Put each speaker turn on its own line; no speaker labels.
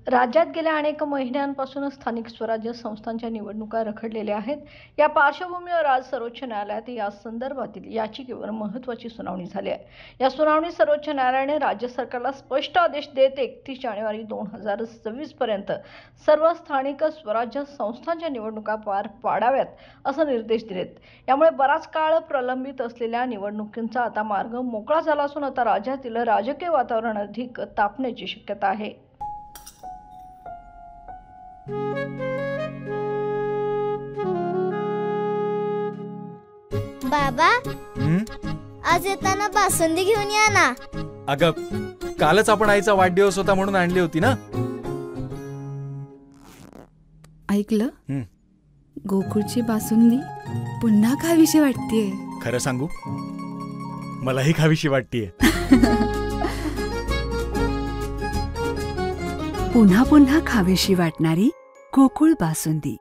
राज्यात गेल्या अनेक महिन्यांपासून स्थानिक स्वराज्य संस्थांच्या निवडणुका रखडलेल्या आहेत। या पार्श्वभूमीवर आज सर्वोच्च न्यायालयात या संदर्भातील याचिकेवर महत्त्वाची सुनावणी झाली आहे। या सुनावणीत सर्वोच्च न्यायालयाने राज्य सरकारला स्पष्ट आदेश देत 31 जानेवारी 2026 पर्यंत सर्व स्थानिक स्वराज्य संस्थांच्या निवडणुका पार पाडाव्यात असे निर्देश दिलेत। यामुळे बराच काळ प्रलंबित असलेल्या निवडणुकींचा आता मार्ग मोकळा झाला असून आता राज्यातील राजकीय वातावरण अधिक तापण्याची शक्यता आहे।
बाबा, आज येताना बासुंदी घेऊन या ना।
अगं, कालच आपण आईचा वाढदिवस होता म्हणून आणली होती ना।
ऐकलं, गोकुळची बासुंदी पुन्हा खावीशी वाटतेय।
खरं सांगू, मलाही खावीशी वाटतेय।
पुन्हा पुन्हा खावीशी वाटणारी गोकुळ बासुंदी।